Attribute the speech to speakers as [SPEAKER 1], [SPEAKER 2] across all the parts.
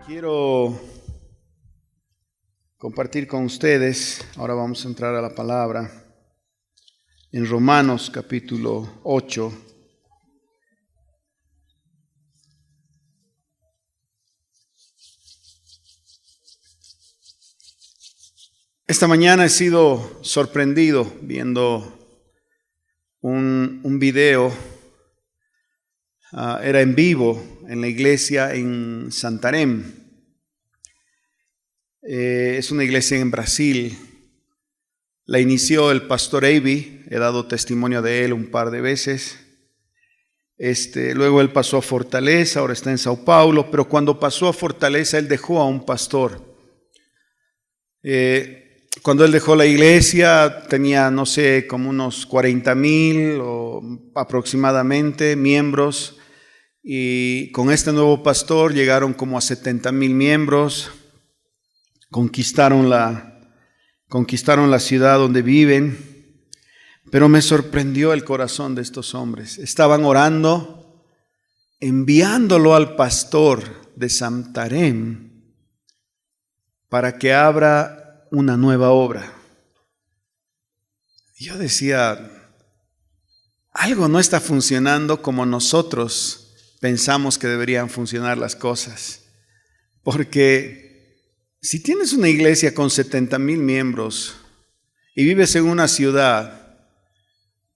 [SPEAKER 1] Quiero compartir con ustedes, ahora vamos a entrar a la palabra, en Romanos capítulo 8. Esta mañana he sido sorprendido viendo un video, era en vivo en la iglesia en Santarém. Es una iglesia en Brasil. La inició el pastor Avi, he dado testimonio de él un par de veces. Luego él pasó a Fortaleza, ahora está en Sao Paulo, pero cuando pasó a Fortaleza él dejó a un pastor. Cuando él dejó la iglesia tenía, no sé, como unos 40,000 o aproximadamente miembros, y con este nuevo pastor llegaron como a 70,000 miembros. Conquistaron la ciudad donde viven, pero me sorprendió el corazón de estos hombres. Estaban orando, enviándolo al pastor de Santarém para que abra una nueva obra. Yo decía, algo no está funcionando como nosotros pensamos que deberían funcionar las cosas, porque si tienes una iglesia con 70,000 miembros y vives en una ciudad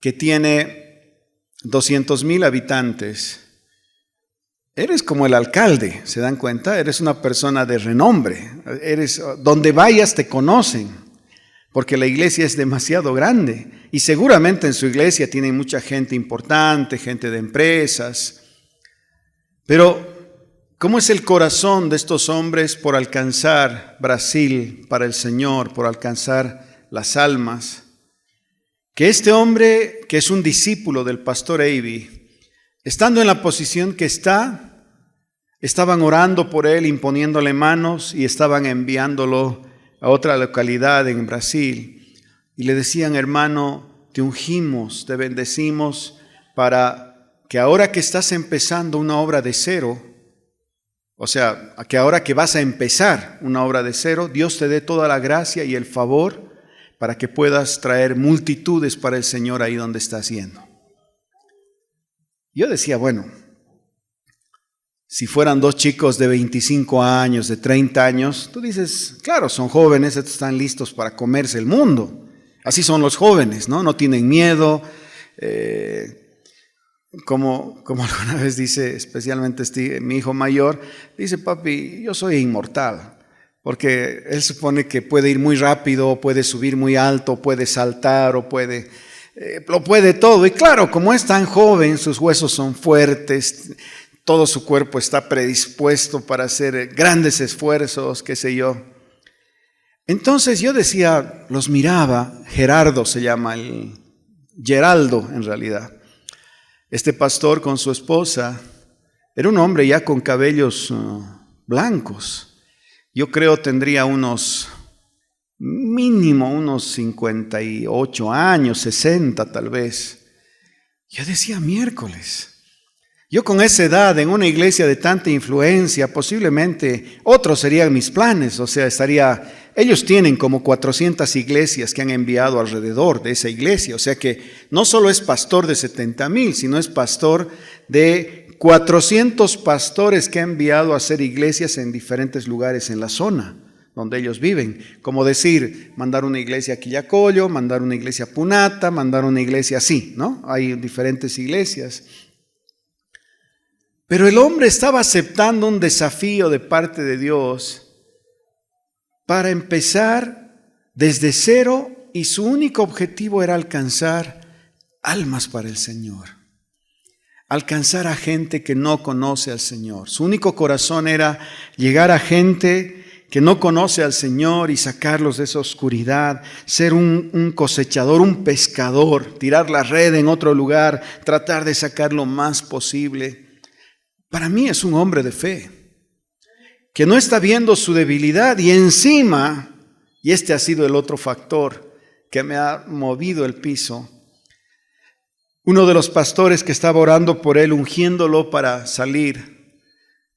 [SPEAKER 1] que tiene 200,000 habitantes, eres como el alcalde, ¿se dan cuenta? Eres una persona de renombre, donde vayas te conocen, porque la iglesia es demasiado grande y seguramente en su iglesia tienen mucha gente importante, gente de empresas, pero ¿cómo es el corazón de estos hombres por alcanzar Brasil para el Señor, por alcanzar las almas? Que este hombre, que es un discípulo del pastor Avi, estando en la posición que estaban orando por él, imponiéndole manos y estaban enviándolo a otra localidad en Brasil. Y le decían, hermano, te ungimos, te bendecimos para que ahora que estás empezando una obra de cero, o sea, que ahora que vas a empezar una obra de cero, Dios te dé toda la gracia y el favor para que puedas traer multitudes para el Señor ahí donde estás yendo. Yo decía, bueno, si fueran dos chicos de 25 años, de 30 años, tú dices, claro, son jóvenes, están listos para comerse el mundo. Así son los jóvenes, ¿no? No tienen miedo. Como alguna vez dice, especialmente mi hijo mayor, dice, papi, yo soy inmortal, porque él supone que puede ir muy rápido, puede subir muy alto, puede saltar, o lo puede todo. Y claro, como es tan joven, sus huesos son fuertes, todo su cuerpo está predispuesto para hacer grandes esfuerzos, qué sé yo. Entonces yo decía, los miraba, Gerardo se llama, Geraldo en realidad. Este pastor con su esposa era un hombre ya con cabellos blancos. Yo creo tendría mínimo unos 58 años, 60 tal vez. Yo decía, miércoles. Yo con esa edad en una iglesia de tanta influencia, posiblemente otros serían mis planes. O sea, ellos tienen como 400 iglesias que han enviado alrededor de esa iglesia. O sea que no solo es pastor de 70,000, sino es pastor de 400 pastores que ha enviado a hacer iglesias en diferentes lugares en la zona donde ellos viven. Como decir, mandar una iglesia a Quillacollo, mandar una iglesia a Punata, mandar una iglesia así, ¿no? Hay diferentes iglesias. Pero el hombre estaba aceptando un desafío de parte de Dios para empezar desde cero, y su único objetivo era alcanzar almas para el Señor, alcanzar a gente que no conoce al Señor. Su único corazón era llegar a gente que no conoce al Señor y sacarlos de esa oscuridad, ser un cosechador, un pescador, tirar la red en otro lugar, tratar de sacar lo más posible. Para mí es un hombre de fe, que no está viendo su debilidad y encima, y este ha sido el otro factor que me ha movido el piso, uno de los pastores que estaba orando por él, ungiéndolo para salir,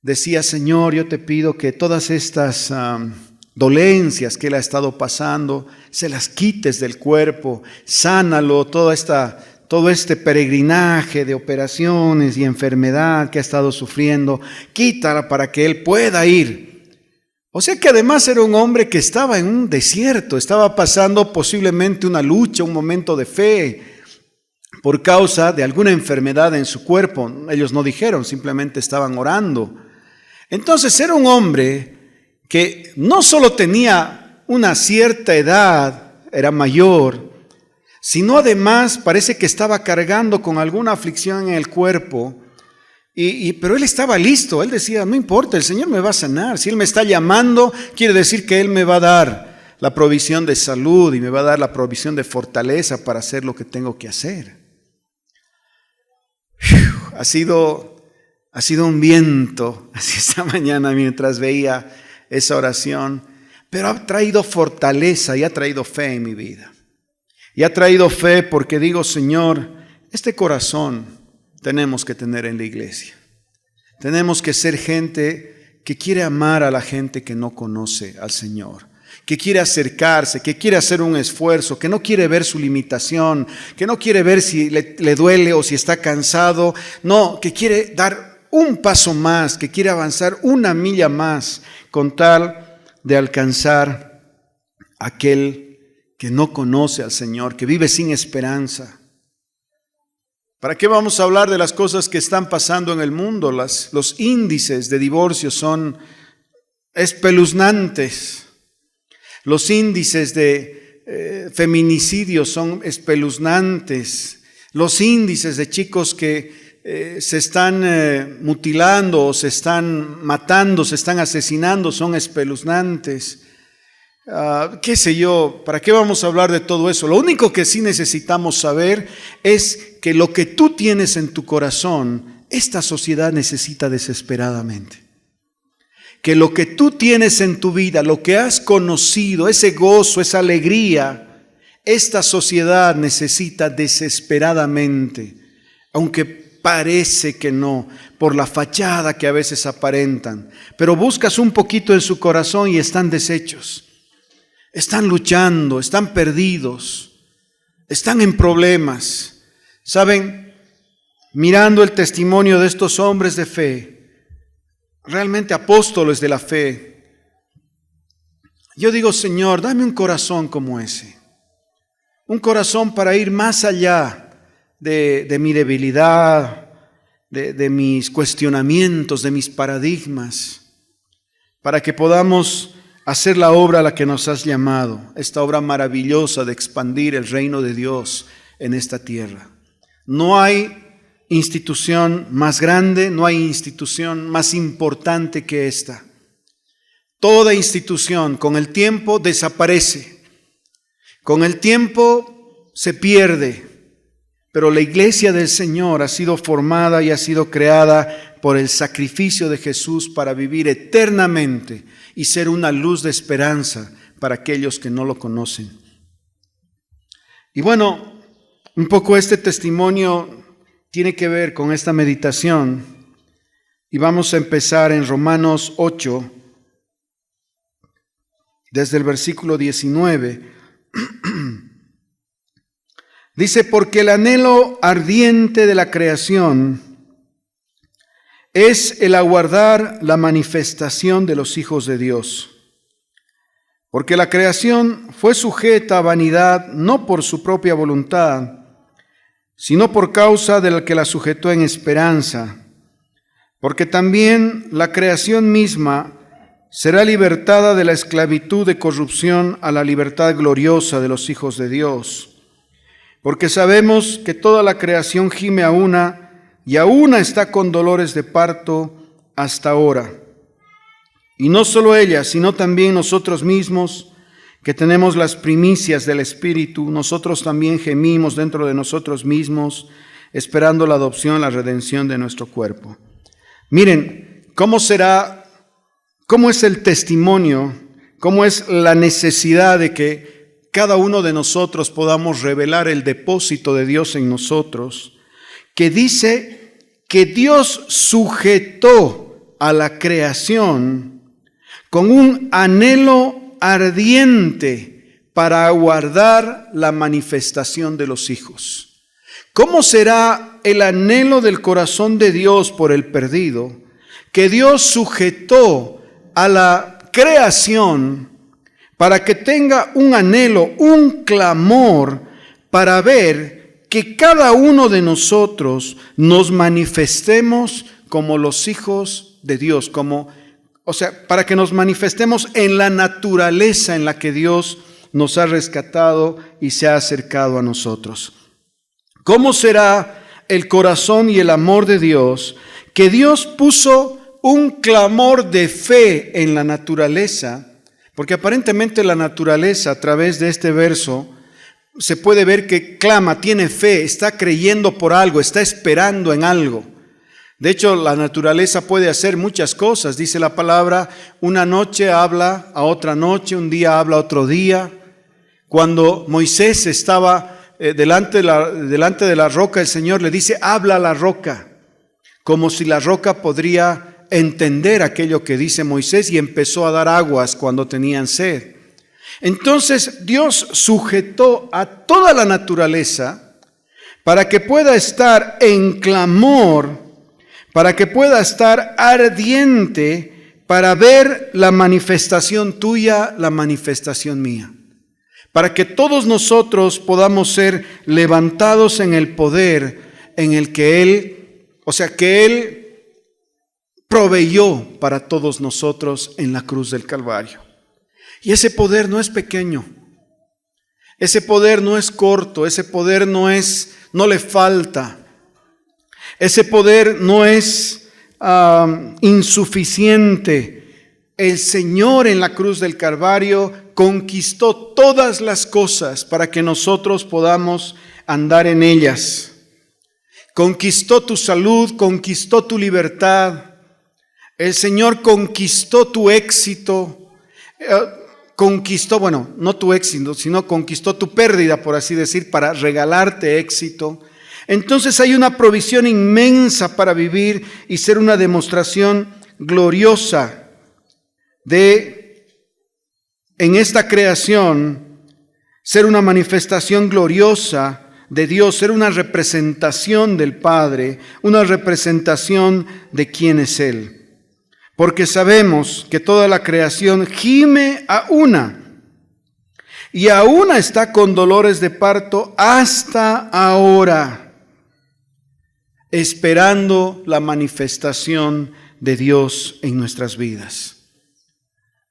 [SPEAKER 1] decía: Señor, yo te pido que todas estas dolencias que él ha estado pasando, se las quites del cuerpo, sánalo, todo este peregrinaje de operaciones y enfermedad que ha estado sufriendo, quítala para que él pueda ir. O sea que además era un hombre que estaba en un desierto, estaba pasando posiblemente una lucha, un momento de fe, por causa de alguna enfermedad en su cuerpo. Ellos no dijeron, simplemente estaban orando. Entonces era un hombre que no solo tenía una cierta edad, era mayor, sino además parece que estaba cargando con alguna aflicción en el cuerpo, pero él estaba listo. Él decía: no importa, el Señor me va a sanar. Si Él me está llamando, quiere decir que Él me va a dar la provisión de salud y me va a dar la provisión de fortaleza para hacer lo que tengo que hacer. Ha sido un viento así esta mañana mientras veía esa oración, pero ha traído fortaleza y ha traído fe en mi vida. Y ha traído fe porque digo: Señor, este corazón tenemos que tener en la iglesia. Tenemos que ser gente que quiere amar a la gente que no conoce al Señor, que quiere acercarse, que quiere hacer un esfuerzo, que no quiere ver su limitación, que no quiere ver si le duele o si está cansado. No, que quiere dar un paso más, que quiere avanzar una milla más con tal de alcanzar a aquel que no conoce al Señor, que vive sin esperanza. ¿Para qué vamos a hablar de las cosas que están pasando en el mundo? Los índices de divorcio son espeluznantes. Los índices de feminicidios son espeluznantes. Los índices de chicos que se están mutilando o se están matando, se están asesinando son espeluznantes. ¿Qué sé yo? ¿Para qué vamos a hablar de todo eso? Lo único que sí necesitamos saber es que lo que tú tienes en tu corazón, esta sociedad necesita desesperadamente. Que lo que tú tienes en tu vida, lo que has conocido, ese gozo, esa alegría, esta sociedad necesita desesperadamente, aunque parece que no, por la fachada que a veces aparentan. Pero buscas un poquito en su corazón y están deshechos. Están luchando, están perdidos, están en problemas. ¿Saben? Mirando el testimonio de estos hombres de fe, realmente apóstoles de la fe, yo digo: Señor, dame un corazón como ese. Un corazón para ir más allá de mi debilidad, de mis cuestionamientos, de mis paradigmas, para que podamos hacer la obra a la que nos has llamado, esta obra maravillosa de expandir el reino de Dios en esta tierra. No hay institución más grande, no hay institución más importante que esta. Toda institución con el tiempo desaparece, con el tiempo se pierde, pero la iglesia del Señor ha sido formada y ha sido creada por el sacrificio de Jesús para vivir eternamente y ser una luz de esperanza para aquellos que no lo conocen. Y bueno, un poco este testimonio tiene que ver con esta meditación y vamos a empezar en Romanos 8, desde el versículo 19. Dice: porque el anhelo ardiente de la creación es el aguardar la manifestación de los hijos de Dios. Porque la creación fue sujeta a vanidad no por su propia voluntad, sino por causa del que la sujetó en esperanza. Porque también la creación misma será libertada de la esclavitud de corrupción a la libertad gloriosa de los hijos de Dios. Porque sabemos que toda la creación gime a una, y a una está con dolores de parto hasta ahora. Y no solo ella, sino también nosotros mismos, que tenemos las primicias del Espíritu, nosotros también gemimos dentro de nosotros mismos, esperando la adopción, la redención de nuestro cuerpo. Miren, ¿cómo es el testimonio? ¿Cómo es la necesidad de que cada uno de nosotros podamos revelar el depósito de Dios en nosotros? Que dice que Dios sujetó a la creación con un anhelo ardiente para aguardar la manifestación de los hijos. ¿Cómo será el anhelo del corazón de Dios por el perdido, que Dios sujetó a la creación para que tenga un anhelo, un clamor para ver que cada uno de nosotros nos manifestemos como los hijos de Dios, para que nos manifestemos en la naturaleza en la que Dios nos ha rescatado y se ha acercado a nosotros? ¿Cómo será el corazón y el amor de Dios, que Dios puso un clamor de fe en la naturaleza? Porque aparentemente la naturaleza, a través de este verso, se puede ver que clama, tiene fe, está creyendo por algo, está esperando en algo. De hecho, la naturaleza puede hacer muchas cosas. Dice la palabra, una noche habla a otra noche, un día habla a otro día. Cuando Moisés estaba delante de la roca, el Señor le dice, habla a la roca, como si la roca podría entender aquello que dice Moisés, y empezó a dar aguas cuando tenían sed. Entonces Dios sujetó a toda la naturaleza para que pueda estar en clamor, para que pueda estar ardiente para ver la manifestación tuya, la manifestación mía. Para que todos nosotros podamos ser levantados en el poder en el que Él proveyó para todos nosotros en la cruz del Calvario. Y ese poder no es pequeño, ese poder no es corto, ese poder no le falta, ese poder no es insuficiente. El Señor en la cruz del Calvario conquistó todas las cosas para que nosotros podamos andar en ellas. Conquistó tu salud, conquistó tu libertad. El Señor conquistó tu éxito, no tu éxito, sino conquistó tu pérdida, por así decir, para regalarte éxito. Entonces hay una provisión inmensa para vivir y ser una demostración gloriosa en esta creación, ser una manifestación gloriosa de Dios, ser una representación del Padre, una representación de quién es Él. Porque sabemos que toda la creación gime a una, y a una está con dolores de parto hasta ahora, esperando la manifestación de Dios en nuestras vidas.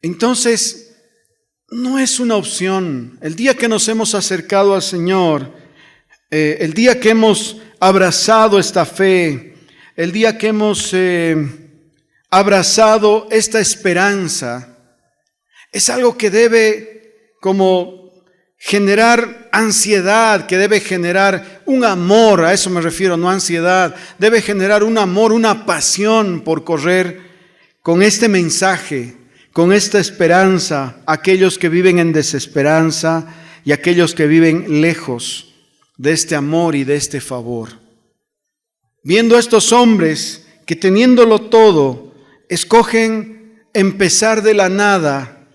[SPEAKER 1] Entonces, no es una opción. El día que nos hemos acercado al Señor, el día que hemos abrazado esta fe, el día que hemos abrazado esta esperanza, es algo que debe como generar ansiedad, que debe generar un amor, a eso me refiero, no ansiedad, debe generar un amor, una pasión por correr con este mensaje, con esta esperanza, aquellos que viven en desesperanza y aquellos que viven lejos de este amor y de este favor. Viendo a estos hombres que teniéndolo todo, escogen empezar de la nada,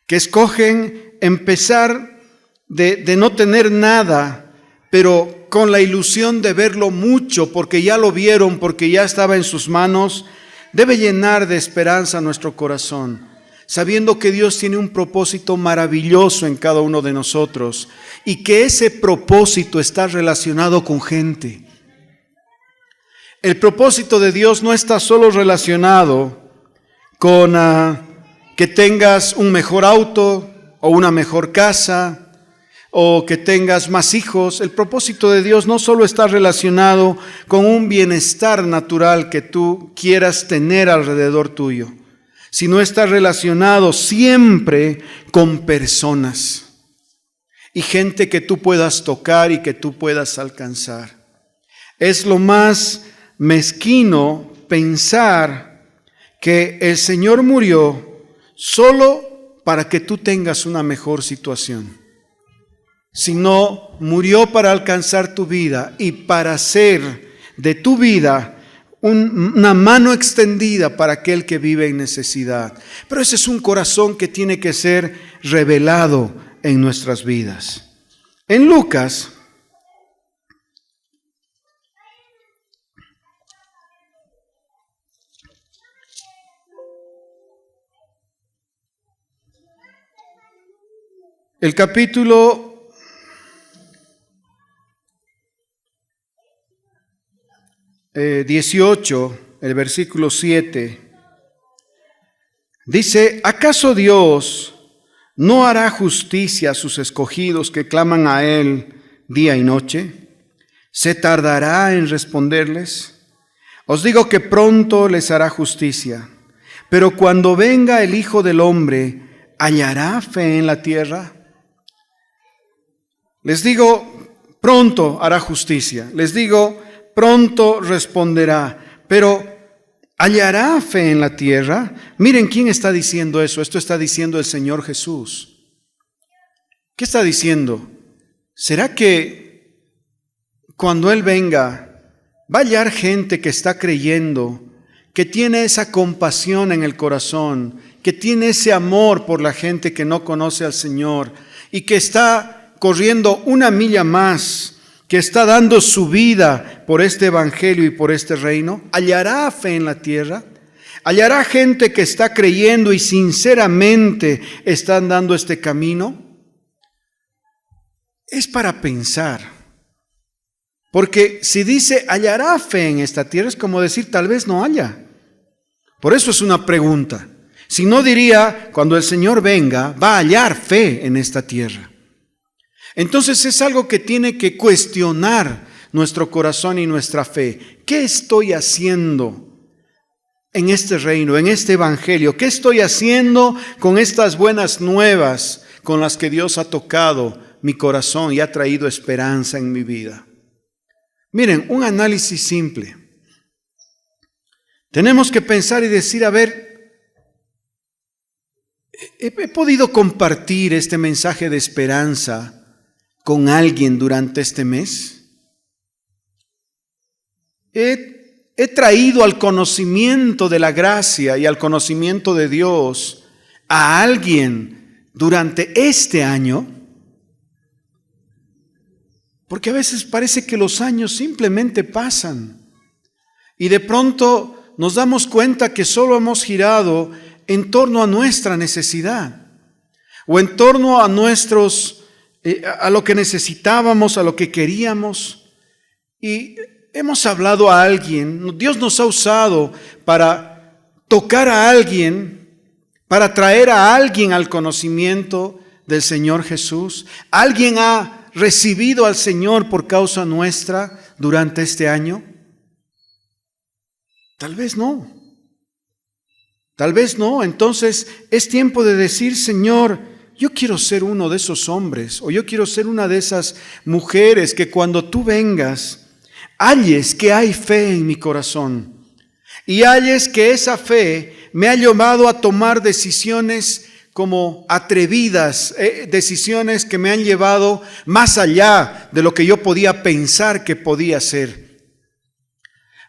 [SPEAKER 1] que escogen empezar de no tener nada, pero con la ilusión de verlo mucho, porque ya lo vieron, porque ya estaba en sus manos, debe llenar de esperanza nuestro corazón, sabiendo que Dios tiene un propósito maravilloso en cada uno de nosotros y que ese propósito está relacionado con gente. El propósito de Dios no está solo relacionado con que tengas un mejor auto o una mejor casa o que tengas más hijos. El propósito de Dios no solo está relacionado con un bienestar natural que tú quieras tener alrededor tuyo, sino está relacionado siempre con personas y gente que tú puedas tocar y que tú puedas alcanzar. Es lo más mezquino pensar que el Señor murió solo para que tú tengas una mejor situación, sino murió para alcanzar tu vida y para hacer de tu vida una mano extendida para aquel que vive en necesidad. Pero ese es un corazón que tiene que ser revelado en nuestras vidas. En Lucas, el capítulo 18, el versículo 7, dice: ¿acaso Dios no hará justicia a sus escogidos que claman a Él día y noche? ¿Se tardará en responderles? Os digo que pronto les hará justicia. Pero cuando venga el Hijo del Hombre, ¿hallará fe en la tierra? Les digo, pronto hará justicia. Les digo, pronto responderá. Pero ¿hallará fe en la tierra? Miren quién está diciendo eso. Esto está diciendo el Señor Jesús. ¿Qué está diciendo? ¿Será que cuando Él venga va a hallar gente que está creyendo, que tiene esa compasión en el corazón, que tiene ese amor por la gente que no conoce al Señor y que está corriendo una milla más, que está dando su vida por este evangelio y por este reino? ¿Hallará fe en la tierra? ¿Hallará gente que está creyendo y sinceramente están dando este camino? Es para pensar. Porque si dice hallará fe en esta tierra, es como decir tal vez no haya. Por eso es una pregunta. Si no diría, cuando el Señor venga, va a hallar fe en esta tierra. Entonces es algo que tiene que cuestionar nuestro corazón y nuestra fe. ¿Qué estoy haciendo en este reino, en este evangelio? ¿Qué estoy haciendo con estas buenas nuevas con las que Dios ha tocado mi corazón y ha traído esperanza en mi vida? Miren, un análisis simple. Tenemos que pensar y decir, a ver, ¿he podido compartir este mensaje de esperanza con alguien durante este mes? ¿He traído al conocimiento de la gracia y al conocimiento de Dios a alguien durante este año? Porque a veces parece que los años simplemente pasan y de pronto nos damos cuenta que solo hemos girado en torno a nuestra necesidad o en torno a a lo que necesitábamos, a lo que queríamos, y hemos hablado a alguien. Dios nos ha usado para tocar a alguien, para traer a alguien al conocimiento del Señor Jesús. ¿Alguien ha recibido al Señor por causa nuestra durante este año? Tal vez no. Tal vez no. Entonces es tiempo de decir, Señor, yo quiero ser uno de esos hombres, o yo quiero ser una de esas mujeres que cuando tú vengas, halles que hay fe en mi corazón y halles que esa fe me ha llevado a tomar decisiones como atrevidas, decisiones que me han llevado más allá de lo que yo podía pensar que podía ser.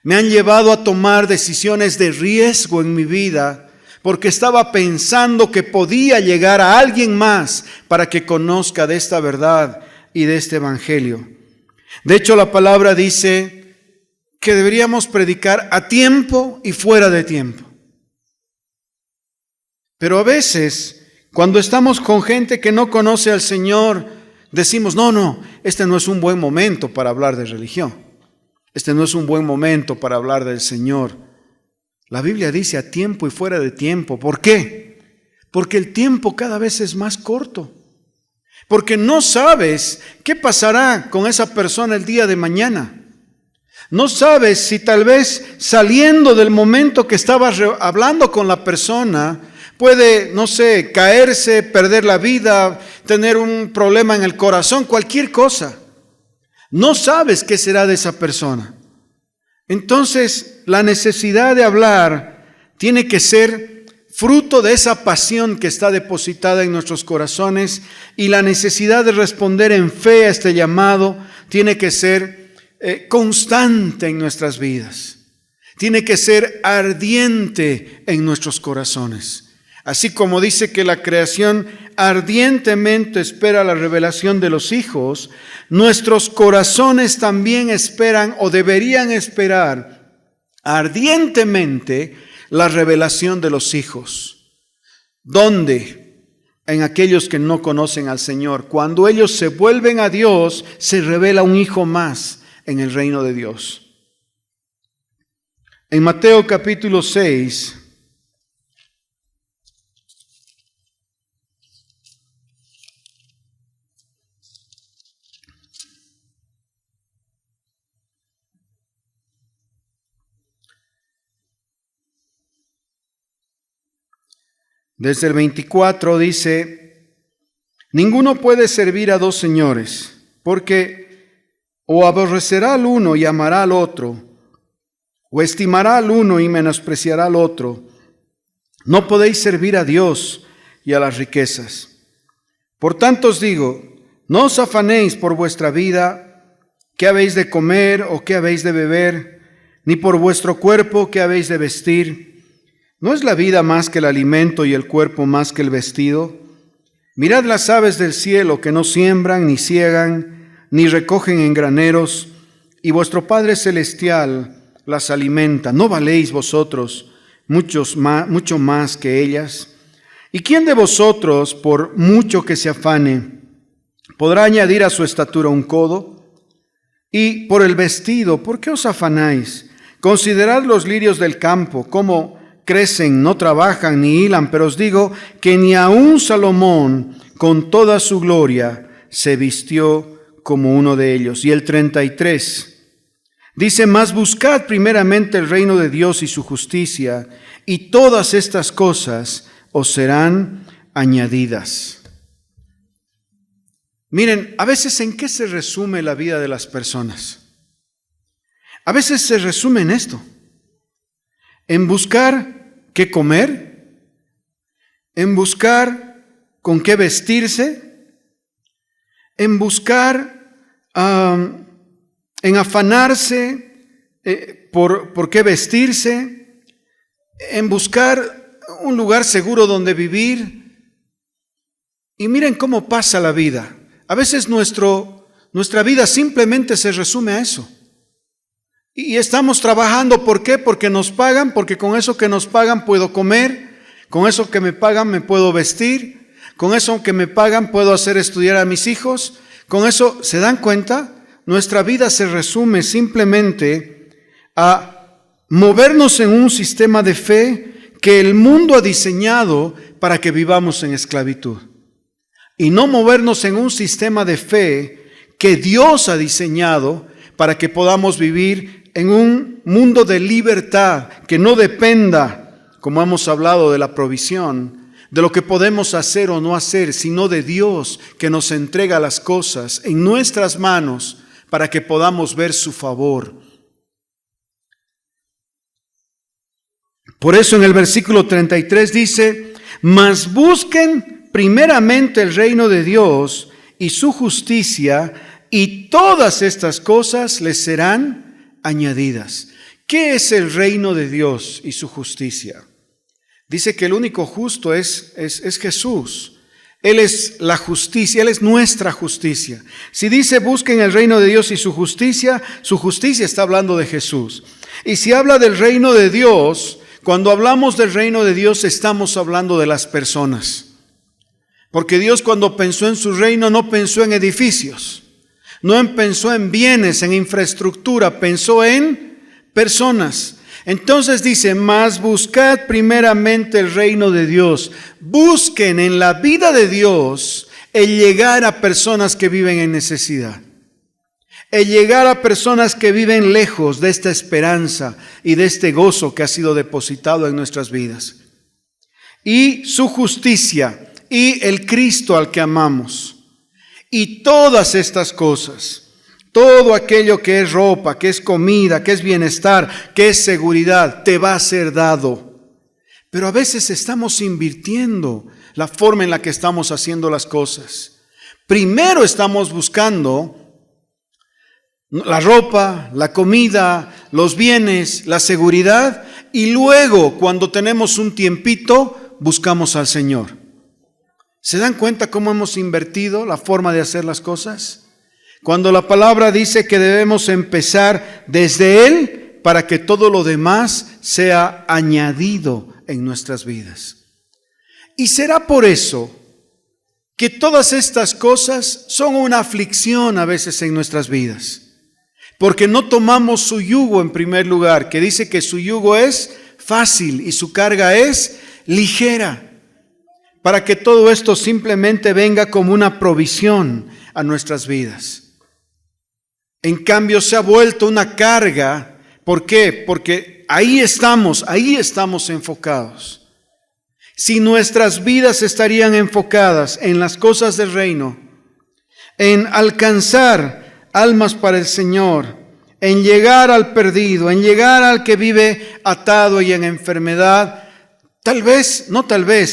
[SPEAKER 1] Me han llevado a tomar decisiones de riesgo en mi vida porque estaba pensando que podía llegar a alguien más para que conozca de esta verdad y de este evangelio. De hecho, la palabra dice que deberíamos predicar a tiempo y fuera de tiempo. Pero a veces, cuando estamos con gente que no conoce al Señor, decimos, no, este no es un buen momento para hablar de religión. Este no es un buen momento para hablar del Señor. La Biblia dice a tiempo y fuera de tiempo. ¿Por qué? Porque el tiempo cada vez es más corto. Porque no sabes qué pasará con esa persona el día de mañana. No sabes si tal vez saliendo del momento que estabas hablando con la persona, puede, no sé, caerse, perder la vida, tener un problema en el corazón, cualquier cosa. No sabes qué será de esa persona. Entonces, la necesidad de hablar tiene que ser fruto de esa pasión que está depositada en nuestros corazones, y la necesidad de responder en fe a este llamado tiene que ser constante en nuestras vidas. Tiene que ser ardiente en nuestros corazones. Así como dice que la creación ardientemente espera la revelación de los hijos, nuestros corazones también esperan o deberían esperar ardientemente la revelación de los hijos. ¿Dónde? En aquellos que no conocen al Señor. Cuando ellos se vuelven a Dios, se revela un hijo más en el reino de Dios. En Mateo capítulo 6, desde el 24 dice: ninguno puede servir a dos señores, porque o aborrecerá al uno y amará al otro, o estimará al uno y menospreciará al otro. No podéis servir a Dios y a las riquezas. Por tanto os digo, no os afanéis por vuestra vida, qué habéis de comer o qué habéis de beber, ni por vuestro cuerpo, qué habéis de vestir. ¿No es la vida más que el alimento y el cuerpo más que el vestido? Mirad las aves del cielo, que no siembran, ni siegan, ni recogen en graneros, y vuestro Padre Celestial las alimenta. ¿No valéis vosotros mucho más que ellas? ¿Y quién de vosotros, por mucho que se afane, podrá añadir a su estatura un codo? Y por el vestido, ¿por qué os afanáis? Considerad los lirios del campo, cómo crecen, no trabajan ni hilan, pero os digo que ni aun Salomón, con toda su gloria, se vistió como uno de ellos. Y el 33 dice: mas buscad primeramente el reino de Dios y su justicia, y todas estas cosas os serán añadidas. Miren, a veces ¿en qué se resume la vida de las personas? A veces se resume en esto: en buscar qué comer, en buscar con qué vestirse, en buscar, en afanarse por qué vestirse, en buscar un lugar seguro donde vivir. Y miren cómo pasa la vida. A veces nuestra vida simplemente se resume a eso. Y estamos trabajando, ¿por qué? Porque nos pagan, porque con eso que nos pagan puedo comer, con eso que me pagan me puedo vestir, con eso que me pagan puedo hacer estudiar a mis hijos, con eso, ¿se dan cuenta? Nuestra vida se resume simplemente a movernos en un sistema de fe que el mundo ha diseñado para que vivamos en esclavitud. Y no movernos en un sistema de fe que Dios ha diseñado para que podamos vivir en un mundo de libertad que no dependa, como hemos hablado, de la provisión, de lo que podemos hacer o no hacer, sino de Dios, que nos entrega las cosas en nuestras manos para que podamos ver su favor. Por eso en el versículo 33 dice: mas busquen primeramente el reino de Dios y su justicia, y todas estas cosas les serán añadidas. ¿Qué es el reino de Dios y su justicia? Dice que el único justo es Jesús. Él es la justicia, Él es nuestra justicia. Si dice busquen el reino de Dios y su justicia está hablando de Jesús. Y si habla del reino de Dios, cuando hablamos del reino de Dios estamos hablando de las personas. Porque Dios, cuando pensó en su reino, no pensó en edificios, no pensó en bienes, en infraestructura, pensó en personas. Entonces dice: mas buscad primeramente el reino de Dios. Busquen en la vida de Dios el llegar a personas que viven en necesidad, el llegar a personas que viven lejos de esta esperanza y de este gozo que ha sido depositado en nuestras vidas. Y su justicia y el Cristo al que amamos. Y todas estas cosas, todo aquello que es ropa, que es comida, que es bienestar, que es seguridad, te va a ser dado. Pero a veces estamos invirtiendo la forma en la que estamos haciendo las cosas. Primero estamos buscando La ropa, la comida, los bienes, la seguridad, y luego, cuando tenemos un tiempito, buscamos al Señor. ¿Se dan cuenta cómo hemos invertido la forma de hacer las cosas? Cuando la palabra dice que debemos empezar desde Él para que todo lo demás sea añadido en nuestras vidas. Y será por eso que todas estas cosas son una aflicción a veces en nuestras vidas. Porque no tomamos su yugo en primer lugar, que dice que su yugo es fácil y su carga es ligera, para que todo esto simplemente venga como una provisión a nuestras vidas. En cambio se ha vuelto una carga. ¿Por qué? Porque ahí estamos enfocados. Si nuestras vidas estarían enfocadas en las cosas del reino, en alcanzar almas para el Señor, en llegar al perdido, en llegar al que vive atado y en enfermedad,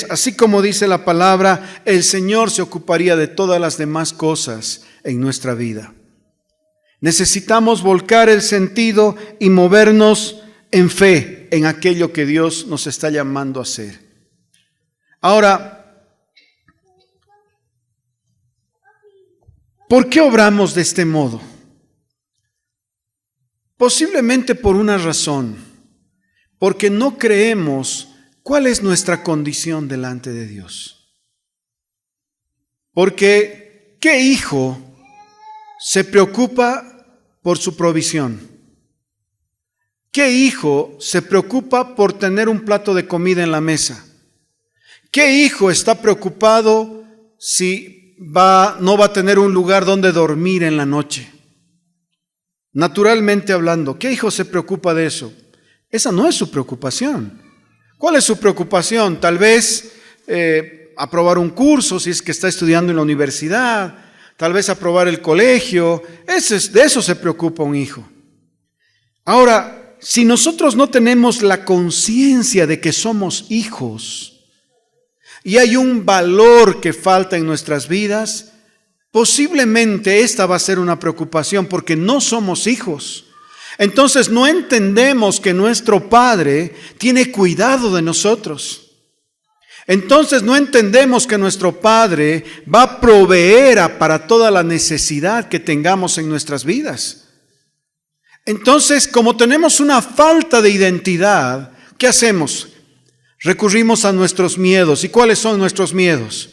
[SPEAKER 1] así como dice la palabra, el Señor se ocuparía de todas las demás cosas en nuestra vida. Necesitamos volcar el sentido y movernos en fe en aquello que Dios nos está llamando a hacer. Ahora, ¿por qué obramos de este modo? Posiblemente por una razón, porque no creemos cuál es nuestra condición delante de Dios. Porque, ¿qué hijo se preocupa por su provisión? ¿Qué hijo se preocupa por tener un plato de comida en la mesa? ¿Qué hijo está preocupado si no va a tener un lugar donde dormir en la noche? Naturalmente hablando, ¿qué hijo se preocupa de eso? Esa no es su preocupación. ¿Cuál es su preocupación? Tal vez aprobar un curso si es que está estudiando en la universidad, tal vez aprobar el colegio. De eso se preocupa un hijo. Ahora, si nosotros no tenemos la conciencia de que somos hijos y hay un valor que falta en nuestras vidas, posiblemente esta va a ser una preocupación porque no somos hijos. Entonces no entendemos que nuestro Padre tiene cuidado de nosotros. Entonces no entendemos que nuestro Padre va a proveer para toda la necesidad que tengamos en nuestras vidas. Entonces, como tenemos una falta de identidad, ¿qué hacemos? Recurrimos a nuestros miedos. ¿Y cuáles son nuestros miedos?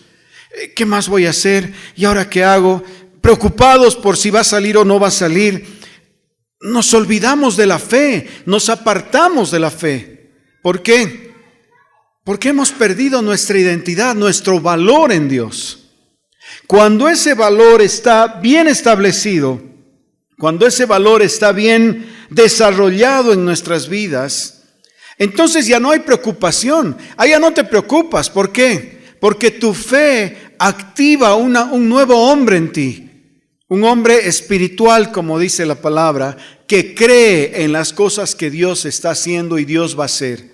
[SPEAKER 1] ¿Qué más voy a hacer? ¿Y ahora qué hago? Preocupados por si va a salir o no va a salir. Nos olvidamos de la fe, nos apartamos de la fe. ¿Por qué? Porque hemos perdido nuestra identidad, nuestro valor en Dios. Cuando ese valor está bien establecido, cuando ese valor está bien desarrollado en nuestras vidas, entonces ya no hay preocupación. Ya no te preocupas. ¿Por qué? Porque tu fe activa un nuevo hombre en ti. Un hombre espiritual, como dice la palabra, que cree en las cosas que Dios está haciendo y Dios va a hacer.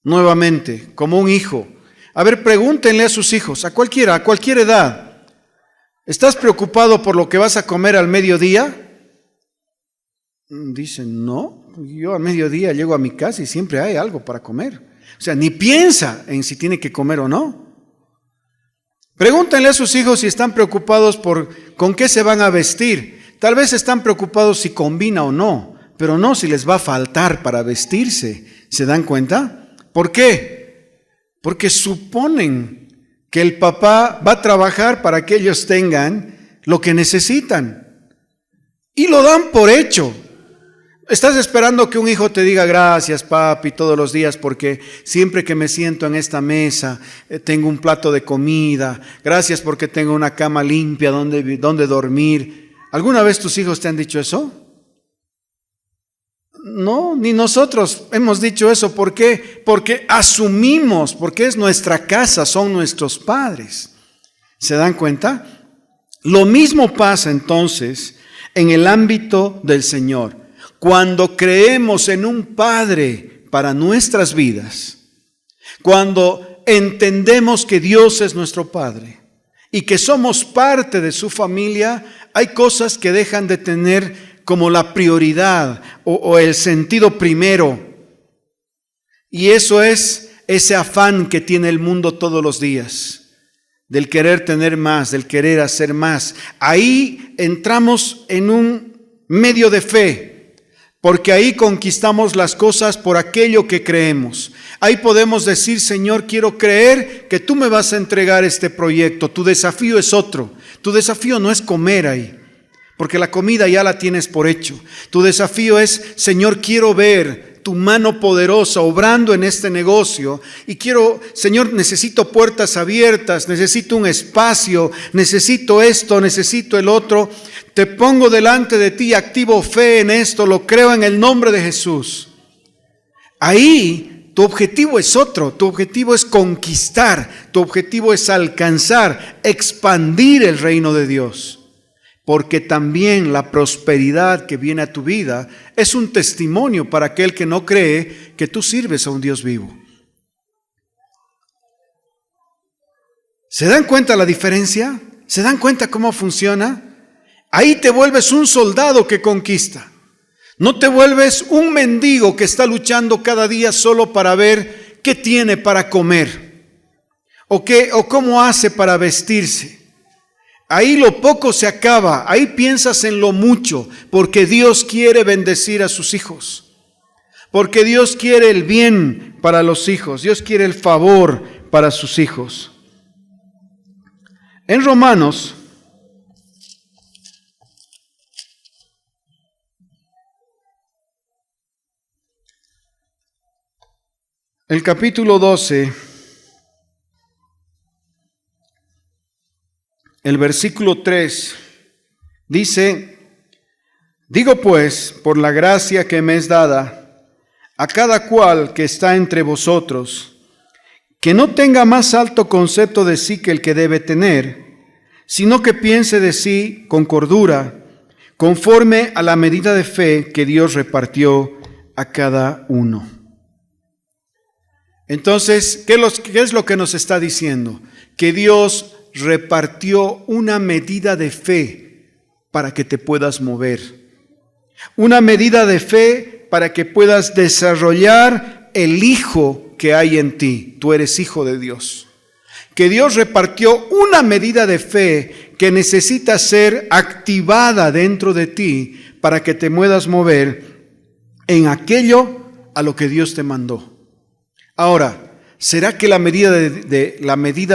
[SPEAKER 1] Nuevamente, como un hijo. A ver, pregúntenle a sus hijos, a cualquier edad. ¿Estás preocupado por lo que vas a comer al mediodía? Dicen, no, yo al mediodía llego a mi casa y siempre hay algo para comer. O sea, ni piensa en si tiene que comer o no. Pregúntenle a sus hijos si están preocupados por con qué se van a vestir. Tal vez están preocupados si combina o no, pero no si les va a faltar para vestirse. ¿Se dan cuenta? ¿Por qué? Porque suponen que el papá va a trabajar para que ellos tengan lo que necesitan. Y lo dan por hecho. Estás esperando que un hijo te diga gracias, papi, todos los días porque siempre que me siento en esta mesa tengo un plato de comida. Gracias porque tengo una cama limpia donde dormir. ¿Alguna vez tus hijos te han dicho eso? No, ni nosotros hemos dicho eso. ¿Por qué? Porque asumimos, porque es nuestra casa, son nuestros padres. ¿Se dan cuenta? Lo mismo pasa entonces en el ámbito del Señor. Cuando creemos en un Padre para nuestras vidas, cuando entendemos que Dios es nuestro Padre y que somos parte de su familia, hay cosas que dejan de tener como la prioridad o el sentido primero. Y eso es ese afán que tiene el mundo todos los días, del querer tener más, del querer hacer más. Ahí entramos en un medio de fe, porque ahí conquistamos las cosas por aquello que creemos. Ahí podemos decir: Señor, quiero creer que tú me vas a entregar este proyecto. Tu desafío es otro. Tu desafío no es comer ahí, porque la comida ya la tienes por hecho. Tu desafío es: Señor, quiero ver tu mano poderosa obrando en este negocio, y quiero, Señor, necesito puertas abiertas, necesito un espacio, necesito esto, necesito el otro. Te pongo delante de ti, activo fe en esto, lo creo en el nombre de Jesús. Ahí tu objetivo es otro, tu objetivo es conquistar, tu objetivo es alcanzar, expandir el reino de Dios. Porque también la prosperidad que viene a tu vida es un testimonio para aquel que no cree que tú sirves a un Dios vivo. ¿Se dan cuenta la diferencia? ¿Se dan cuenta cómo funciona? Ahí te vuelves un soldado que conquista. No te vuelves un mendigo que está luchando cada día solo para ver qué tiene para comer o cómo hace para vestirse. Ahí lo poco se acaba, ahí piensas en lo mucho, porque Dios quiere bendecir a sus hijos, porque Dios quiere el bien para los hijos, Dios quiere el favor para sus hijos. En Romanos, el capítulo 12, el versículo 3, dice: digo pues, por la gracia que me es dada, a cada cual que está entre vosotros, que no tenga más alto concepto de sí que el que debe tener, sino que piense de sí con cordura, conforme a la medida de fe que Dios repartió a cada uno. Entonces, ¿qué es lo que nos está diciendo? Que Dios repartió una medida de fe para que te puedas mover. Una medida de fe para que puedas desarrollar el hijo que hay en ti. Tú eres hijo de Dios. Que Dios repartió una medida de fe que necesita ser activada dentro de ti para que te puedas mover en aquello a lo que Dios te mandó. Ahora, ¿será que la medida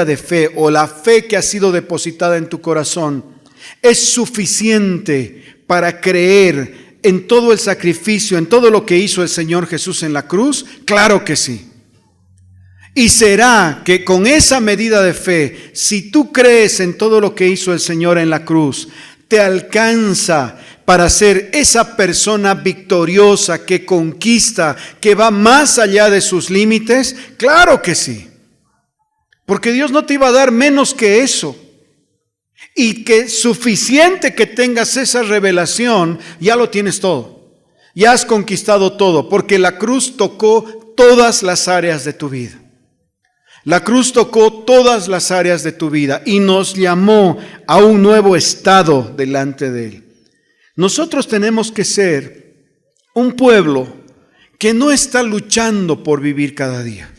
[SPEAKER 1] de fe o la fe que ha sido depositada en tu corazón es suficiente para creer en todo el sacrificio, en todo lo que hizo el Señor Jesús en la cruz? Claro que sí. Y será que con esa medida de fe, si tú crees en todo lo que hizo el Señor en la cruz, te alcanza para ser esa persona victoriosa que conquista, que va más allá de sus límites? Claro que sí. Porque Dios no te iba a dar menos que eso. Y que suficiente que tengas esa revelación, ya lo tienes todo. Ya has conquistado todo, porque la cruz tocó todas las áreas de tu vida. La cruz tocó todas las áreas de tu vida y nos llamó a un nuevo estado delante de Él. Nosotros tenemos que ser un pueblo que no está luchando por vivir cada día.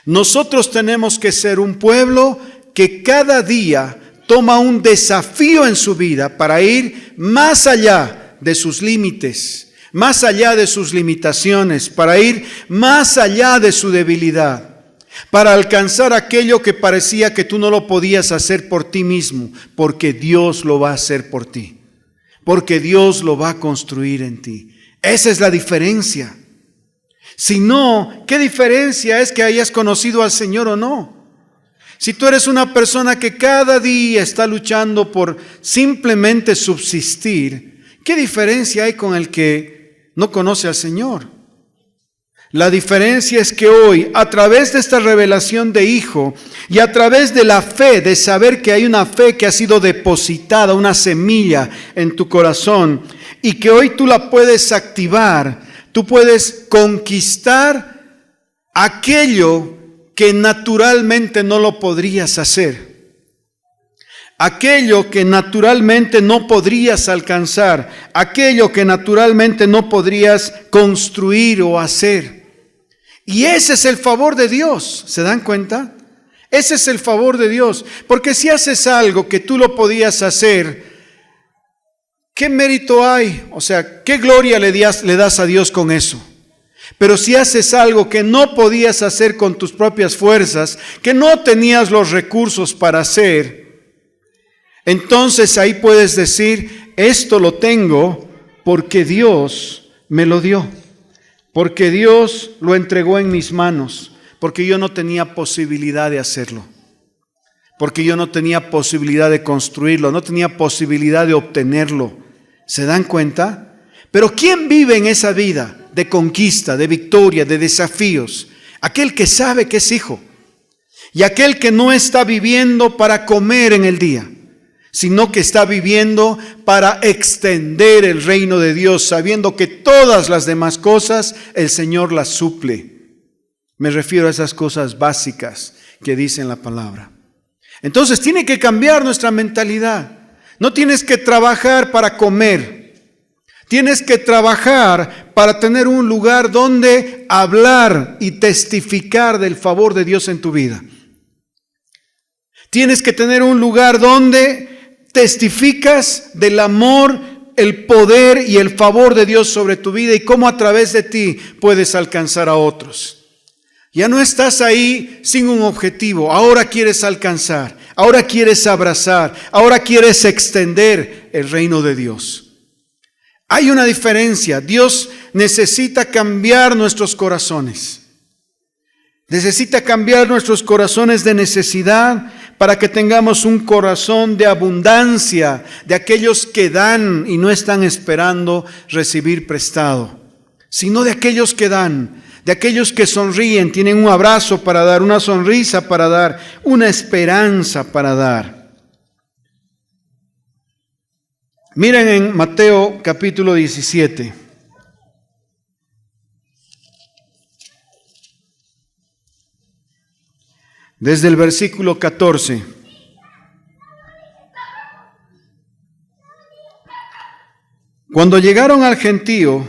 [SPEAKER 1] Nosotros tenemos que ser un pueblo que cada día toma un desafío en su vida para ir más allá de sus límites, más allá de sus limitaciones, para ir más allá de su debilidad, para alcanzar aquello que parecía que tú no lo podías hacer por ti mismo, porque Dios lo va a hacer por ti. Porque Dios lo va a construir en ti. Esa es la diferencia. Si no, ¿qué diferencia es que hayas conocido al Señor o no? Si tú eres una persona que cada día está luchando por simplemente subsistir, ¿qué diferencia hay con el que no conoce al Señor? La diferencia es que hoy, a través de esta revelación de hijo y a través de la fe, de saber que hay una fe que ha sido depositada, una semilla en tu corazón, y que hoy tú la puedes activar, tú puedes conquistar aquello que naturalmente no lo podrías hacer. aquello que naturalmente no podrías alcanzar, aquello que naturalmente no podrías construir o hacer. Y ese es el favor de Dios, ¿se dan cuenta? Ese es el favor de Dios, porque si haces algo que tú lo podías hacer, ¿qué mérito hay? O sea, ¿qué gloria le das a Dios con eso? Pero si haces algo que no podías hacer con tus propias fuerzas, que no tenías los recursos para hacer, entonces ahí puedes decir, esto lo tengo porque Dios me lo dio, porque Dios lo entregó en mis manos, porque yo no tenía posibilidad de hacerlo, porque yo no tenía posibilidad de construirlo, no tenía posibilidad de obtenerlo. ¿Se dan cuenta? Pero ¿quién vive en esa vida de conquista, de victoria, de desafíos? Aquel que sabe que es hijo y aquel que no está viviendo para comer en el día, sino que está viviendo para extender el reino de Dios, sabiendo que todas las demás cosas el Señor las suple. Me refiero a esas cosas básicas que dice en la palabra. Entonces tiene que cambiar nuestra mentalidad. No tienes que trabajar para comer. Tienes que trabajar para tener un lugar donde hablar y testificar del favor de Dios en tu vida. Tienes que tener un lugar donde testificas del amor, el poder y el favor de Dios sobre tu vida y cómo a través de ti puedes alcanzar a otros. Ya no estás ahí sin un objetivo, ahora quieres alcanzar, ahora quieres abrazar, ahora quieres extender el reino de Dios. Hay una diferencia. Dios necesita cambiar nuestros corazones. Necesita cambiar nuestros corazones de necesidad para que tengamos un corazón de abundancia, de aquellos que dan y no están esperando recibir prestado, sino de aquellos que dan, de aquellos que sonríen, tienen un abrazo para dar, una sonrisa para dar, una esperanza para dar. Miren en Mateo capítulo 17. Desde el versículo 14. Cuando llegaron al gentío,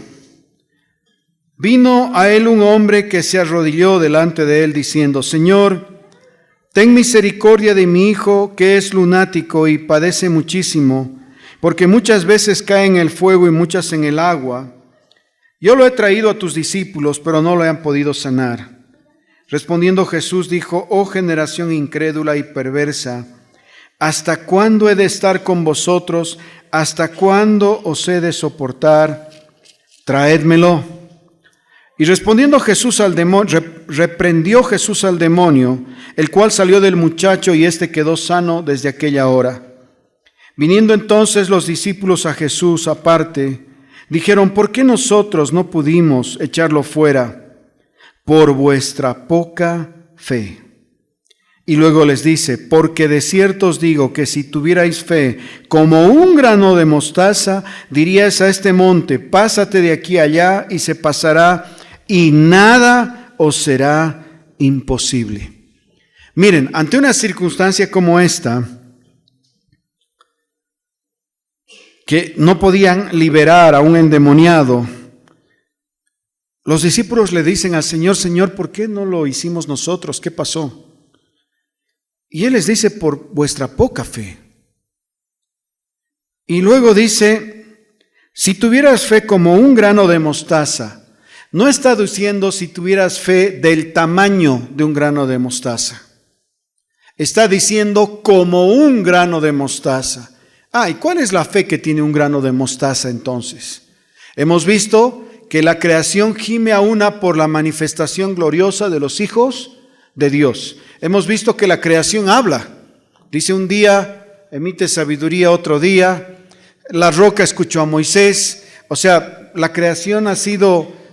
[SPEAKER 1] vino a él un hombre que se arrodilló delante de él diciendo: Señor, ten misericordia de mi hijo, que es lunático y padece muchísimo, porque muchas veces cae en el fuego y muchas en el agua. Yo lo he traído a tus discípulos, pero no lo han podido sanar. Respondiendo Jesús dijo: Oh generación incrédula y perversa, ¿hasta cuándo he de estar con vosotros? ¿Hasta cuándo os he de soportar? Traédmelo. Y respondiendo Jesús al demonio, reprendió Jesús al demonio, el cual salió del muchacho y éste quedó sano desde aquella hora. Viniendo entonces los discípulos a Jesús aparte, dijeron: ¿Por qué nosotros no pudimos echarlo fuera? Por vuestra poca fe. Y luego les dice: porque de cierto os digo que si tuvierais fe como un grano de mostaza, diríais a este monte: pásate de aquí allá, y se pasará, y nada os será imposible. Miren, ante una circunstancia como esta, que no podían liberar a un endemoniado, los discípulos le dicen al Señor: Señor, ¿por qué no lo hicimos nosotros? ¿Qué pasó? Y Él les dice: por vuestra poca fe. Y luego dice: si tuvieras fe como un grano de mostaza. No está diciendo si tuvieras fe del tamaño de un grano de mostaza. Está diciendo como un grano de mostaza. ¿Y cuál es la fe que tiene un grano de mostaza entonces? Hemos visto que la creación gime a una por la manifestación gloriosa de los hijos de Dios. Hemos visto que la creación habla. Dice: un día emite sabiduría, otro día la roca escuchó a Moisés. O sea, la creación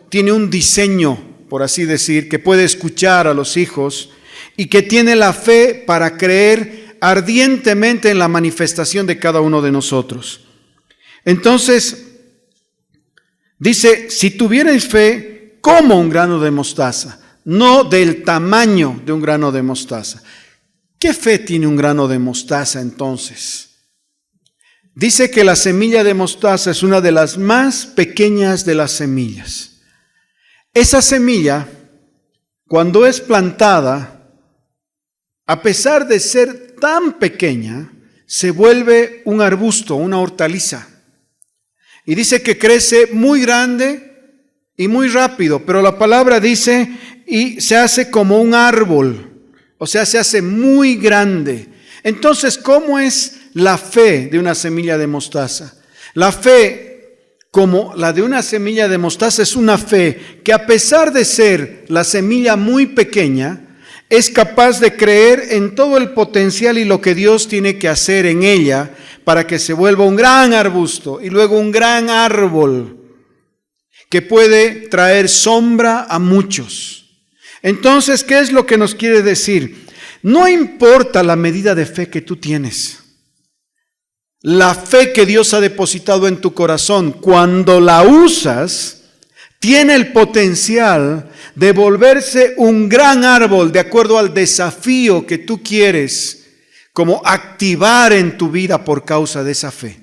[SPEAKER 1] tiene un diseño, por así decir, que puede escuchar a los hijos y que tiene la fe para creer ardientemente en la manifestación de cada uno de nosotros. Entonces, dice: si tuvierais fe como un grano de mostaza, no del tamaño de un grano de mostaza. ¿Qué fe tiene un grano de mostaza entonces? Dice que la semilla de mostaza es una de las más pequeñas de las semillas. Esa semilla, cuando es plantada, a pesar de ser tan pequeña, se vuelve un arbusto, una hortaliza. Y dice que crece muy grande y muy rápido, pero la palabra dice, y se hace como un árbol, o sea, se hace muy grande. Entonces, ¿cómo es la fe de una semilla de mostaza? La fe, como la de una semilla de mostaza, es una fe que, a pesar de ser la semilla muy pequeña, es capaz de creer en todo el potencial y lo que Dios tiene que hacer en ella para que se vuelva un gran arbusto y luego un gran árbol que puede traer sombra a muchos. Entonces, ¿qué es lo que nos quiere decir? No importa la medida de fe que tú tienes. La fe que Dios ha depositado en tu corazón, cuando la usas, tiene el potencial de volverse un gran árbol de acuerdo al desafío que tú quieres como activar en tu vida por causa de esa fe.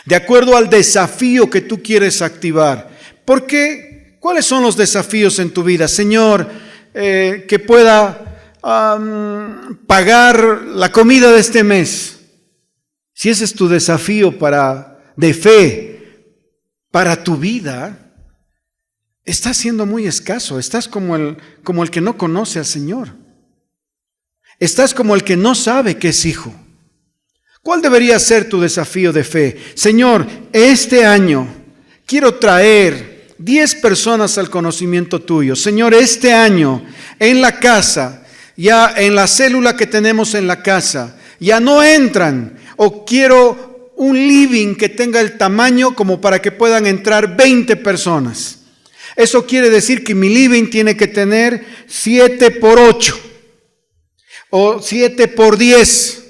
[SPEAKER 1] De acuerdo al desafío que tú quieres activar. ¿Por qué? ¿Cuáles son los desafíos en tu vida? Señor, que pueda pagar la comida de este mes. Si ese es tu desafío de fe para tu vida, estás siendo muy escaso. Estás como el que no conoce al Señor. Estás como el que no sabe que es hijo. ¿Cuál debería ser tu desafío de fe? Señor, este año quiero traer 10 personas al conocimiento tuyo. Señor, este año en la casa, ya en la célula que tenemos en la casa, ya no entran. O quiero un living que tenga el tamaño como para que puedan entrar 20 personas. Eso quiere decir que mi living tiene que tener 7x8 o 7x10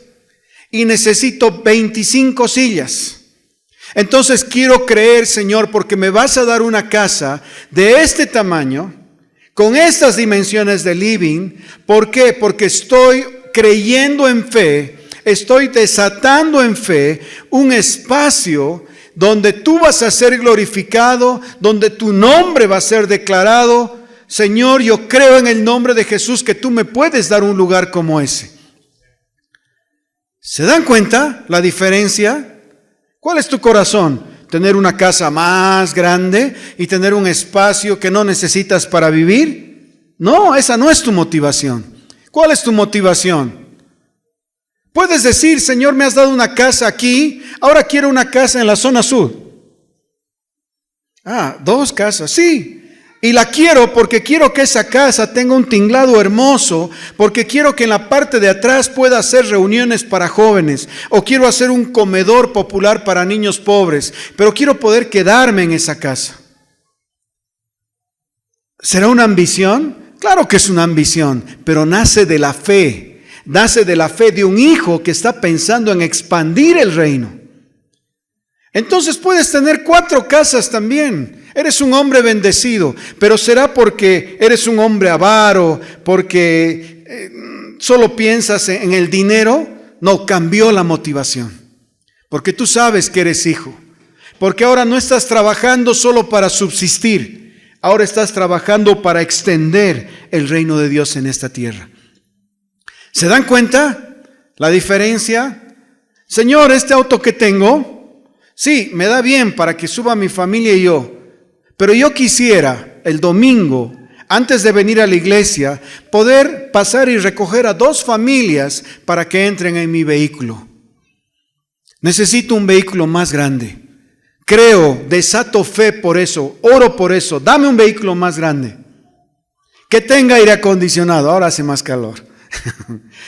[SPEAKER 1] y necesito 25 sillas. Entonces quiero creer, Señor, porque me vas a dar una casa de este tamaño, con estas dimensiones de living. ¿Por qué? Porque estoy creyendo en fe, estoy desatando en fe un espacio donde tú vas a ser glorificado, donde tu nombre va a ser declarado. Señor, yo creo en el nombre de Jesús que tú me puedes dar un lugar como ese. ¿Se dan cuenta la diferencia? ¿Cuál es tu corazón? ¿Tener una casa más grande y tener un espacio que no necesitas para vivir? No, esa no es tu motivación. ¿Cuál es tu motivación? Puedes decir, Señor, me has dado una casa aquí, ahora quiero una casa en la zona sur. 2 casas, sí. Y la quiero porque quiero que esa casa tenga un tinglado hermoso, porque quiero que en la parte de atrás pueda hacer reuniones para jóvenes, o quiero hacer un comedor popular para niños pobres, pero quiero poder quedarme en esa casa. ¿Será una ambición? Claro que es una ambición, pero nace de la fe. Nace de la fe de un hijo que está pensando en expandir el reino. Entonces puedes tener 4 casas también. Eres un hombre bendecido, pero ¿será porque eres un hombre avaro, porque solo piensas en el dinero? No, cambió la motivación. Porque tú sabes que eres hijo. Porque ahora no estás trabajando solo para subsistir. Ahora estás trabajando para extender el reino de Dios en esta tierra. ¿Se dan cuenta la diferencia? Señor, este auto que tengo, sí, me da bien para que suba mi familia y yo. Pero yo quisiera el domingo, antes de venir a la iglesia, poder pasar y recoger a 2 familias para que entren en mi vehículo. Necesito un vehículo más grande. Creo, desato fe por eso, oro por eso. Dame un vehículo más grande. Que tenga aire acondicionado, ahora hace más calor.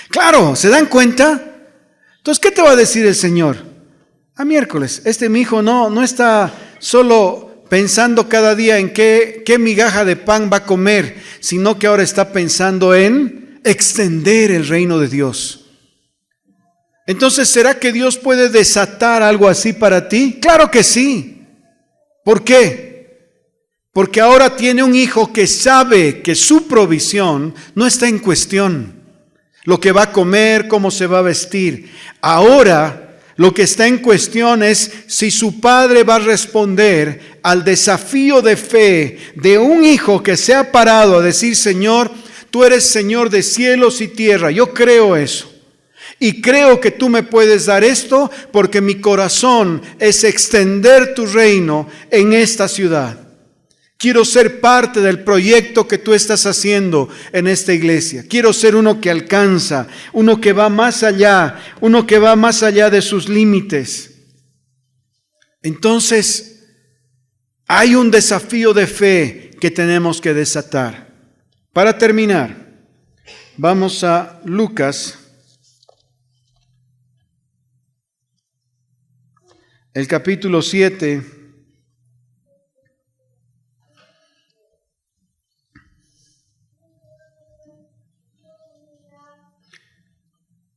[SPEAKER 1] Claro, ¿se dan cuenta? Entonces, ¿qué te va a decir el Señor? Miércoles, mi hijo no está solo pensando cada día en qué migaja de pan va a comer, sino que ahora está pensando en extender el reino de Dios. Entonces, ¿será que Dios puede desatar algo así para ti? Claro que sí. ¿Por qué? Porque ahora tiene un hijo que sabe que su provisión no está en cuestión. lo que va a comer, cómo se va a vestir. Ahora lo que está en cuestión es si su padre va a responder al desafío de fe de un hijo que se ha parado a decir: Señor, tú eres Señor de cielos y tierra, yo creo eso. Y creo que tú me puedes dar esto porque mi corazón es extender tu reino en esta ciudad. Quiero ser parte del proyecto que tú estás haciendo en esta iglesia. Quiero ser uno que alcanza, uno que va más allá, uno que va más allá de sus límites. Entonces, hay un desafío de fe que tenemos que desatar. Para terminar, vamos a Lucas, el capítulo 7.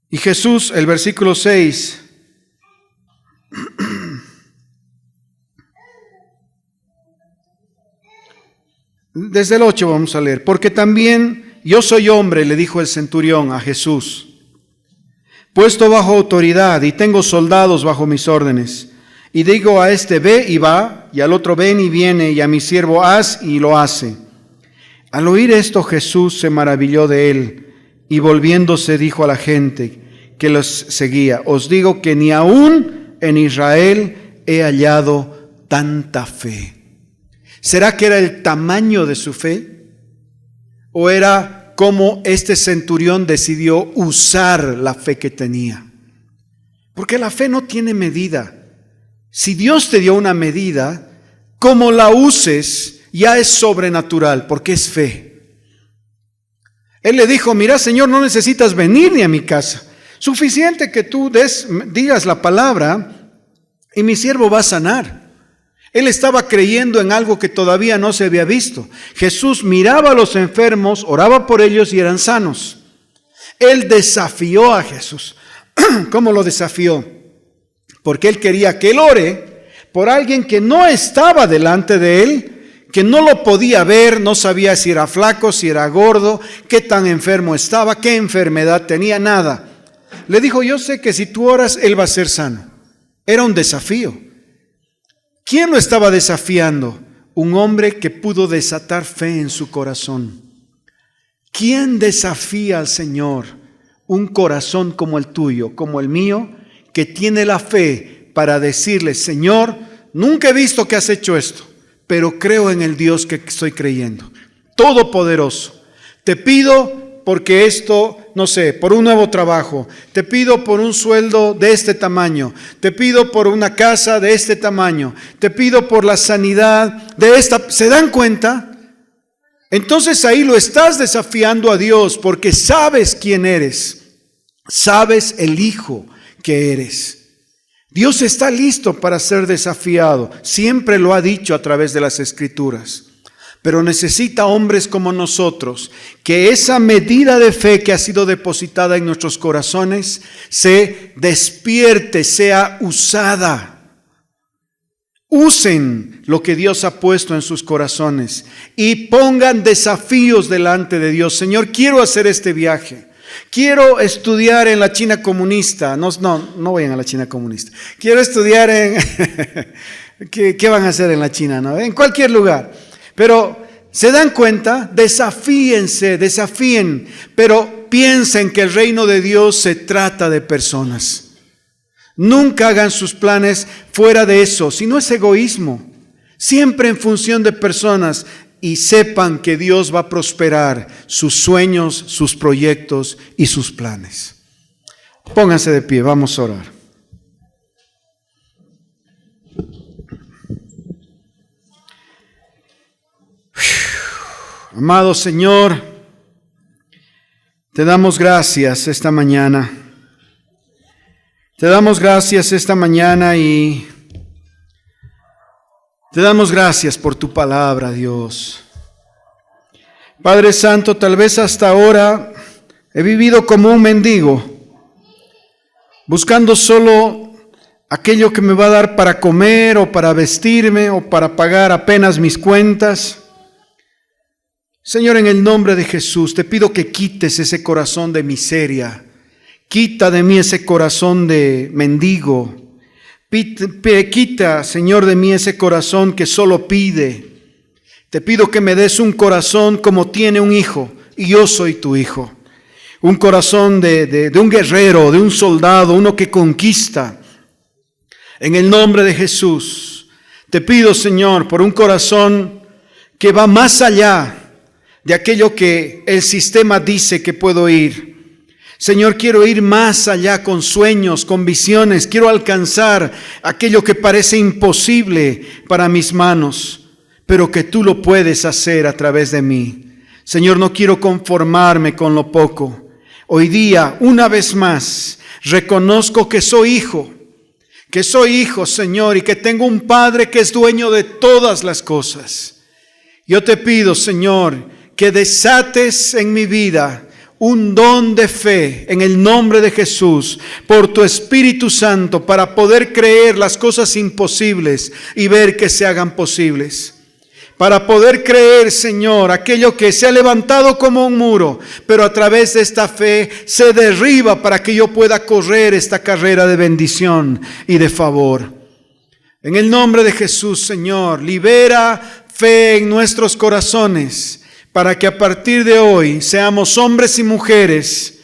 [SPEAKER 1] Y Jesús, el versículo 6, desde el 8 vamos a leer. Porque también yo soy hombre, le dijo el centurión a Jesús, puesto bajo autoridad y tengo soldados bajo mis órdenes. Y digo a este: ve y va, y al otro: ven y viene, y a mi siervo: haz y lo hace. Al oír esto, Jesús se maravilló de él y volviéndose dijo a la gente que los seguía: os digo que ni aún en Israel he hallado tanta fe. ¿Será que era el tamaño de su fe? ¿O era cómo este centurión decidió usar la fe que tenía? Porque la fe no tiene medida. Si Dios te dio una medida, como la uses ya es sobrenatural, porque es fe. Él le dijo: mira, Señor, no necesitas venir ni a mi casa. Suficiente que tú digas la palabra y mi siervo va a sanar. Él estaba creyendo en algo que todavía no se había visto. Jesús miraba a los enfermos, oraba por ellos y eran sanos. Él desafió a Jesús. ¿Cómo lo desafió? Porque él quería que él ore por alguien que no estaba delante de él, que no lo podía ver, no sabía si era flaco, si era gordo, qué tan enfermo estaba, qué enfermedad tenía, nada. Le dijo: yo sé que si tú oras, él va a ser sano. Era un desafío. ¿Quién lo estaba desafiando? Un hombre que pudo desatar fe en su corazón. ¿Quién desafía al Señor? Un corazón como el tuyo, como el mío, que tiene la fe para decirle: Señor, nunca he visto que has hecho esto, pero creo en el Dios que estoy creyendo. Todopoderoso, te pido porque esto, no sé, por un nuevo trabajo, te pido por un sueldo de este tamaño, te pido por una casa de este tamaño, te pido por la sanidad de esta. ¿Se dan cuenta? Entonces ahí lo estás desafiando a Dios porque sabes quién eres, sabes el hijo que eres. Dios está listo para ser desafiado, siempre lo ha dicho a través de las Escrituras. Pero necesita hombres como nosotros, que esa medida de fe que ha sido depositada en nuestros corazones se despierte, sea usada. Usen lo que Dios ha puesto en sus corazones y pongan desafíos delante de Dios. Señor, quiero hacer este viaje. Quiero estudiar en la China comunista. No vayan a la China comunista. Quiero estudiar en... ¿Qué van a hacer en la China? ¿No? En cualquier lugar. Pero, ¿se dan cuenta? Desafíen, pero piensen que el reino de Dios se trata de personas. Nunca hagan sus planes fuera de eso, si no es egoísmo. Siempre en función de personas y sepan que Dios va a prosperar sus sueños, sus proyectos y sus planes. Pónganse de pie, vamos a orar. Amado Señor, te damos gracias esta mañana. Te damos gracias esta mañana y te damos gracias por tu palabra, Dios. Padre Santo, tal vez hasta ahora he vivido como un mendigo, buscando solo aquello que me va a dar para comer o para vestirme o para pagar apenas mis cuentas. Señor, en el nombre de Jesús, te pido que quites ese corazón de miseria. Quita de mí ese corazón de mendigo. Quita, Señor, de mí ese corazón que solo pide. Te pido que me des un corazón como tiene un hijo, y yo soy tu hijo. Un corazón de un guerrero, de un soldado, uno que conquista. En el nombre de Jesús, te pido, Señor, por un corazón que va más allá de aquello que el sistema dice que puedo ir. Señor, quiero ir más allá con sueños, con visiones. Quiero alcanzar aquello que parece imposible para mis manos, pero que tú lo puedes hacer a través de mí. Señor, no quiero conformarme con lo poco. Hoy día, una vez más, reconozco que soy hijo, Señor, y que tengo un Padre que es dueño de todas las cosas. Yo te pido, Señor, que desates en mi vida un don de fe en el nombre de Jesús por tu Espíritu Santo para poder creer las cosas imposibles y ver que se hagan posibles. Para poder creer, Señor, aquello que se ha levantado como un muro, pero a través de esta fe se derriba para que yo pueda correr esta carrera de bendición y de favor. En el nombre de Jesús, Señor, libera fe en nuestros corazones, para que a partir de hoy seamos hombres y mujeres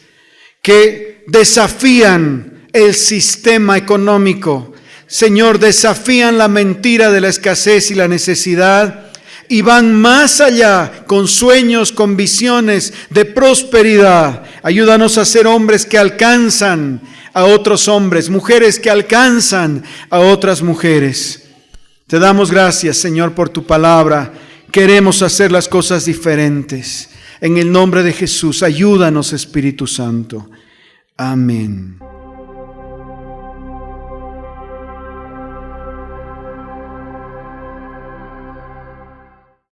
[SPEAKER 1] que desafían el sistema económico. Señor, desafían la mentira de la escasez y la necesidad y van más allá con sueños, con visiones de prosperidad. Ayúdanos a ser hombres que alcanzan a otros hombres, mujeres que alcanzan a otras mujeres. Te damos gracias, Señor, por tu palabra. Queremos hacer las cosas diferentes. En el nombre de Jesús, ayúdanos, Espíritu Santo. Amén.